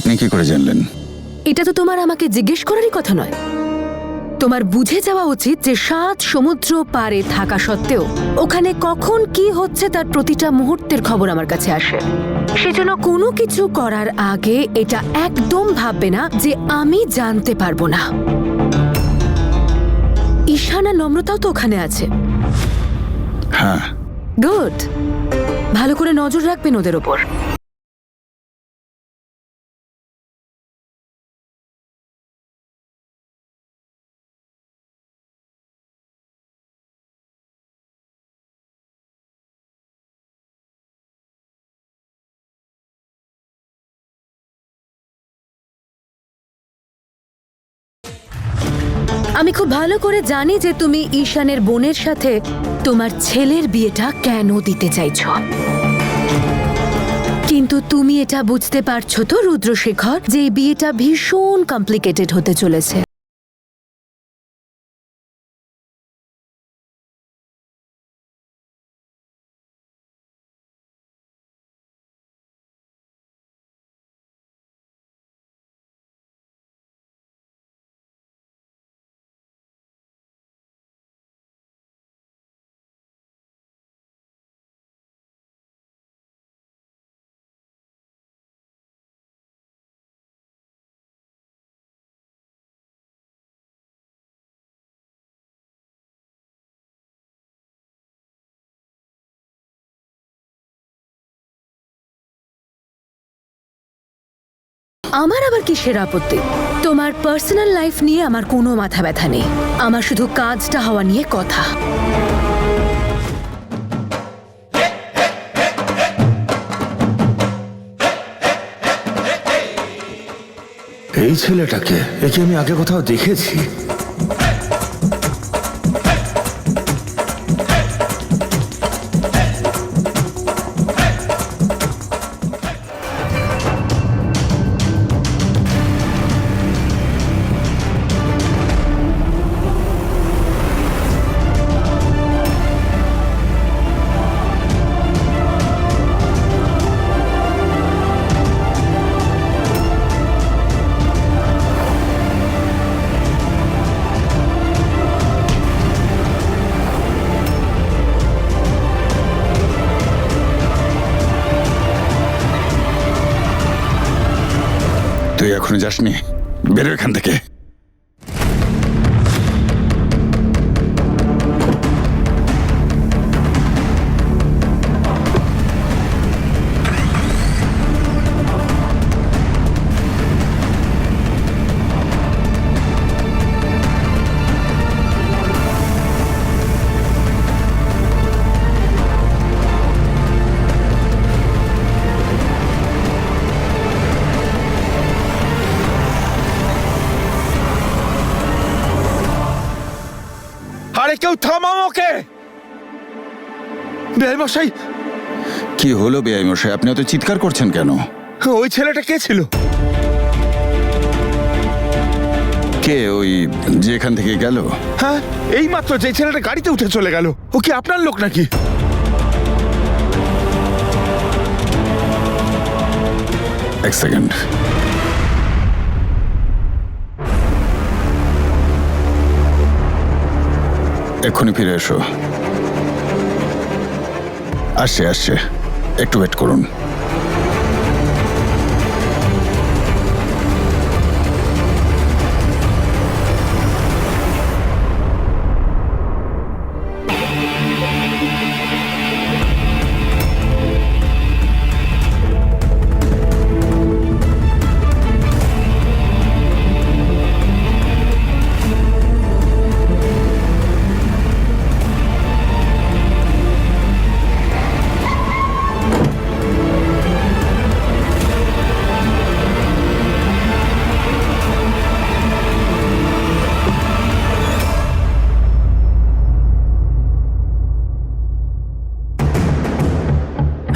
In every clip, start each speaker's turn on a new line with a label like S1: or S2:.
S1: আপনি কি করে জানলেন?
S2: এটা তো তোমার আমাকে জিজ্ঞেস করারই কথা নয়। তোমার বুঝে যাওয়া উচিত যে 7 সমুদ্র পারে থাকা সত্ত্বেও ওখানে কখন কি হচ্ছে তার প্রতিটা মুহূর্তের খবর আমার কাছে আসে। সেজন্য কোনো কিছু করার আগে এটা একদম ভাববে না যে আমি জানতে পারবো না। ঈশান আর নম্রতাও তো ওখানে আছে।
S1: হ্যাঁ।
S2: গুড। ভালো করে নজর রাখবেন ওদের ওপর। আমি খুব ভালো করে জানি যে তুমি ঈশানের বোনের সাথে তোমার ছেলের বিয়েটা কেন দিতে চাইছো, কিন্তু তুমি এটা বুঝতে পারছো তো রুদ্রশেখর যে এই বিয়েটা ভীষণ কমপ্লিকেটেড হতে চলেছে। আমার আবার কিসের আপত্তি? তোমার পার্সোনাল লাইফ নিয়ে আমার কোনো মাথা ব্যথা নেই। আমার শুধু কাজটা হওয়া নিয়ে কথা।
S3: এই ছেলেটাকে, একে আমি আগে কোথাও দেখেছি।
S1: তুই এখনো যাসনি? বেরো এখান থেকে।
S3: আরে কেউ থামাও ওকে! বেআই মশাই,
S1: কি হলো বেআই মশাই? আপনি অত চিৎকার করছেন কেন?
S3: ওই ছেলেটা কে ছিল?
S1: কে ওই যে এখান থেকে গেল?
S3: হ্যাঁ, এই মাত্র যে ছেলেটা গাড়িতে উঠে চলে গেল, ও কি আপনার লোক নাকি?
S1: এক সেকেন্ড। এক্ষুনি ফিরে এসো। আসছে আসছে, একটু ওয়েট করুন।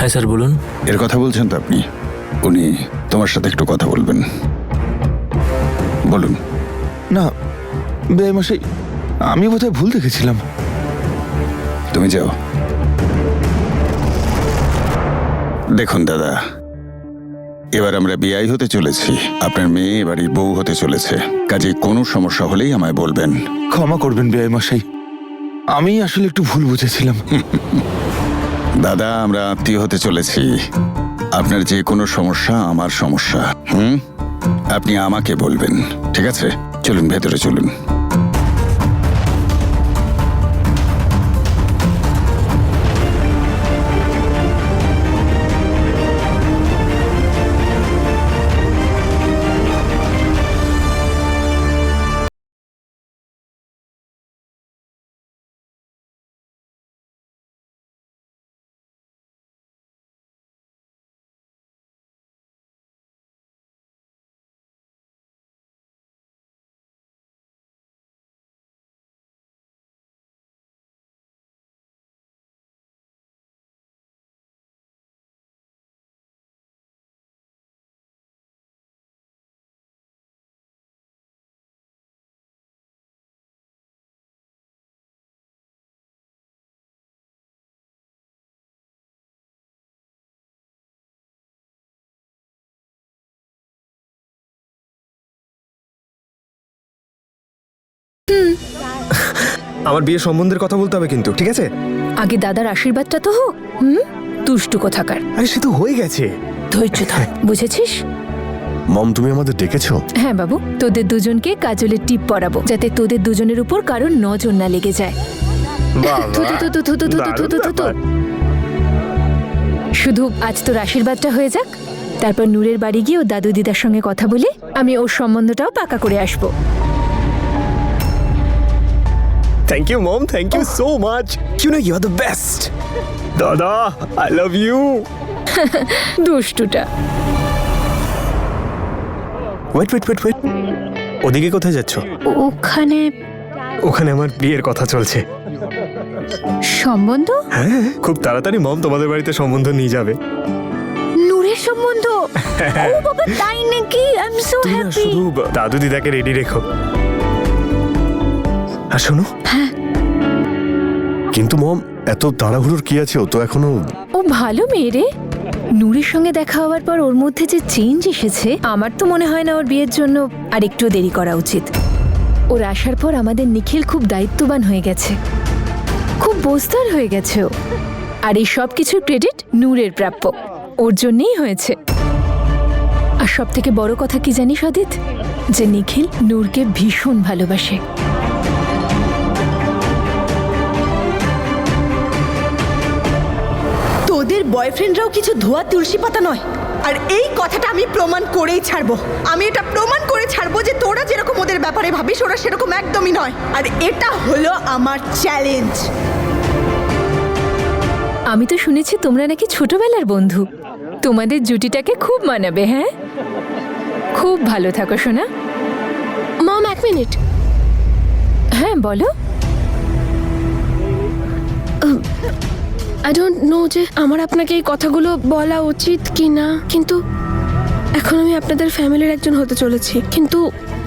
S4: হ্যাঁ স্যার বলুন।
S1: এর কথা বলছেন তো আপনি? উনি তোমার সাথে একটু কথা বলবেন। বলুন।
S3: না বেআই মশাই, আমি বোধহয় ভুল দেখেছিলাম।
S1: তুমি যাও। দেখুন দাদা, এবার আমরা বিয়াই হতে চলেছি, আপনার মেয়ে বাড়ির বউ হতে চলেছে। কাজে কোনো সমস্যা হলেই আমায় বলবেন।
S3: ক্ষমা করবেন বেআই মশাই, আমি আসলে একটু ভুল বুঝেছিলাম।
S1: দাদা, আমরা আত্মীয় হতে চলেছি। আপনার যে কোনো সমস্যা আমার সমস্যা। আপনি আমাকে বলবেন, ঠিক আছে? চলুন ভেতরে চলুন।
S4: আমার বিয়ের সম্বন্ধের কথা বলতে হবে কিন্তু, ঠিক আছে?
S2: আগে দাদার আশীর্বাদটা তো হোক। দুষ্টু কোথাকার।
S4: আরে সে তো হয়ে গেছে।
S2: ধৈর্য ধর, বুঝেছিস?
S5: মম, তুমি আমাদের ডেকেছো?
S2: হ্যাঁ বাবু, তোদের দুজনকে কাজলের টিপ পরাবো, যাতে তোদের দুজনের উপর কারোর নজর না লেগে যায়। থু, থু, থু, থু, থু, থু, থু, থু, থু, থু, থু। শুধু আজ তোর আশীর্বাদটা হয়ে যাক, তারপর নূরের বাড়ি গিয়ে ও দাদু দিদার সঙ্গে কথা বলে আমি ওর সম্বন্ধটাও পাকা করে আসবো।
S4: Thank you mom, thank you so much. You know you are the best. দাদা, আই লাভ ইউ।
S2: দুষ্টুটা।
S4: ওয়েট ওয়েট ওয়েট ওয়েট, ওদিকে কোথায় যাচ্ছ?
S2: ওখানে
S4: ওখানে আমার বিয়ের কথা চলছে।
S2: সম্বন্ধ?
S4: হ্যাঁ, খুব তাড়াতাড়ি মম তোমাদের বাড়িতে সম্বন্ধ নিয়ে যাবে।
S2: নূরের সম্বন্ধ? ও বাবা, তাই নাকি? আই এম সো
S4: তুমি না
S2: হ্যাপি।
S4: শুধু দাদু দিদাকে রেডি রেখো। আর শোনো,
S5: কিন্তু মম, এত তাড়াহুড়োর কি আছে? ও তো এখনো...
S2: ও ভালো মেয়ে রে। নূরের সঙ্গে দেখা হওয়ার পর ওর মধ্যে যে চেঞ্জ এসেছে, আমার তো মনে হয় না ওর বিয়ের জন্য আর একটু দেরি করা উচিত। ওর আসার পর আমাদের নিখিল খুব দায়িত্ববান হয়ে গেছে, খুব বোঝদার হয়ে গেছে ও। আর এই সব কিছুর ক্রেডিট নূরের প্রাপ্য, ওর জন্যই হয়েছে। আর সব থেকে বড় কথা কি জানিস অদিত? যে নিখিল নূরকে ভীষণ ভালোবাসে।
S6: তোদের বয়ফ্রেন্ডরাও কিছু ধোয়া তুলসী পাতা নয়। আর এই কথাটা আমি প্রমাণ করেই ছাড়বো। আমি এটা প্রমাণ করে ছাড়বো যে তোরা যেরকম ওদের ব্যাপারে ভাবিস, ওরা সেরকম একদমই নয়। আর এটা হলো আমার চ্যালেঞ্জ।
S2: আমি তো শুনেছি তোমরা নাকি ছোটবেলার বন্ধু। তোমাদের জুটিটাকে খুব মানাবে। হ্যাঁ, খুব ভালো থাকো সোনা।
S7: মম, এক মিনিট।
S2: হ্যাঁ বলো।
S7: আই ডোন্ট নো যে আমার আপনাকে এই কথাগুলো বলা উচিত কি না, কিন্তু এখন আমি আপনাদের ফ্যামিলির একজন হতে চলেছি। কিন্তু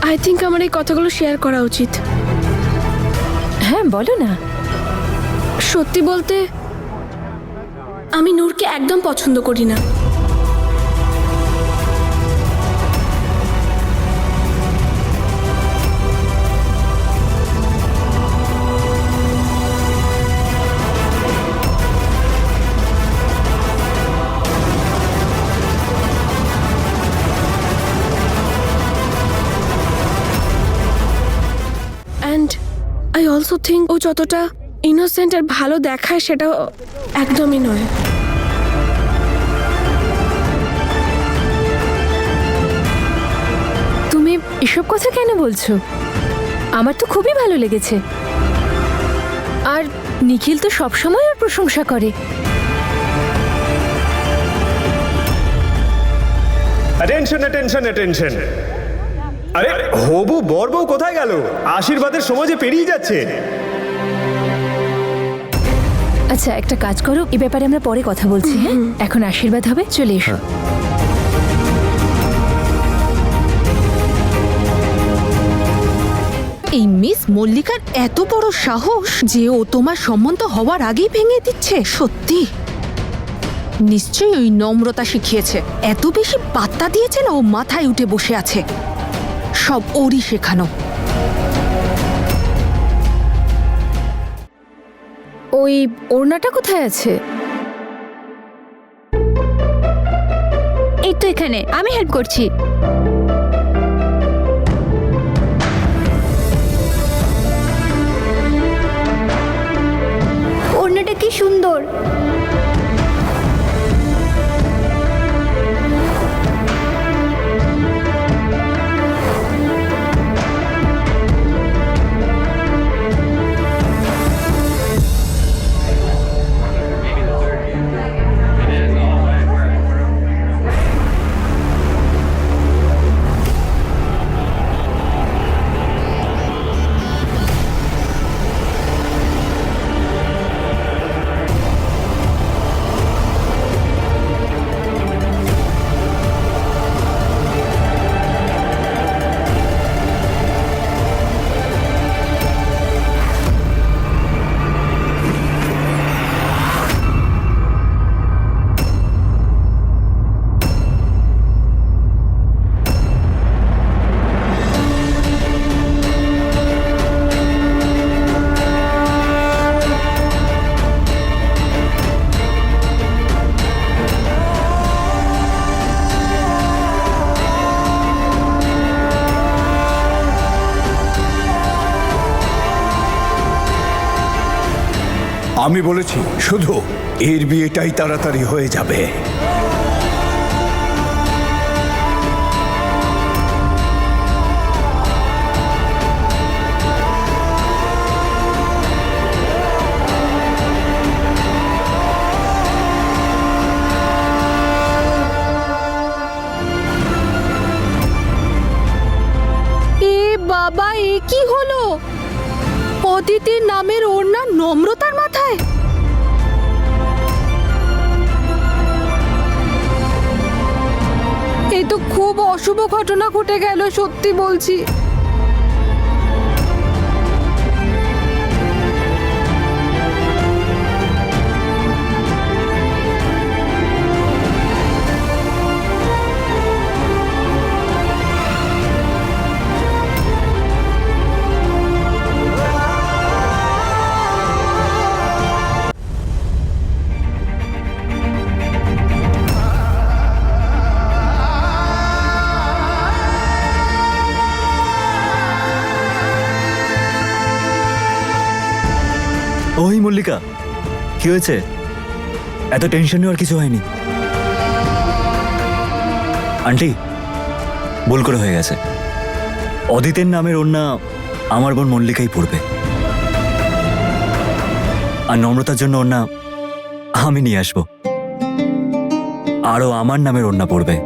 S7: আই থিঙ্ক আমার এই কথাগুলো শেয়ার করা উচিত।
S2: হ্যাঁ বলো না।
S7: সত্যি বলতে আমি নূরকে একদম পছন্দ করি না। অ্যান্ড আই অলসো থিঙ্ক ও যতটা ইনোসেন্ট আর ভালো দেখায় সেটা একদমই নয়।
S2: তুমি এসব কথা কেন বলছো? আমার তো খুবই ভালো লেগেছে। আর নিখিল তো সবসময় ওর প্রশংসা করে।
S4: Attention attention attention. আরে হবু বর বউ কোথায় গেল? আশীর্বাদের সময় যে পেরিয়ে যাচ্ছে।
S2: আচ্ছা একটা কাজ করো, এই ব্যাপারে আমরা পরে কথা বলছি। হ্যাঁ, এখন আশীর্বাদ হবে, চলে এসো।
S8: এই মিস মল্লিকার এত বড় সাহস যে ও তোমার সম্বন্ধ হওয়ার আগেই ভেঙে দিচ্ছে। সত্যি নিশ্চয়ই ওই নম্রতা শিখিয়েছে। এত বেশি পাত্তা দিয়েছে না, ও মাথায় উঠে বসে আছে। সব ওরই শেখানো।
S7: ওই ওড়নাটা কোথায় আছে?
S9: এই তো এখানে, আমি হেল্প করছি। ওড়নাটা কি সুন্দর।
S10: আমি বলেছি শুধু এর বিয়েটাই তাড়াতাড়ি হয়ে যাবে।
S8: এ বাবা, এ কি হলো? অদিতির নামের ওড়না নম্রতার মাথায়। এই তো খুব অশুভ ঘটনা ঘটে গেল, সত্যি বলছি।
S11: ওই মল্লিকা, কি হয়েছে? এত টেনশন নেওয়ার কিছু হয়নি। আন্টি, ভুল করে হয়ে গেছে। অদিতের নামের ওড়না আমার বোন মল্লিকাই পড়বে, আর নম্রতার জন্য ওড়না আমি নিয়ে আসবো। আরও আমার নামের ওড়না পড়বে।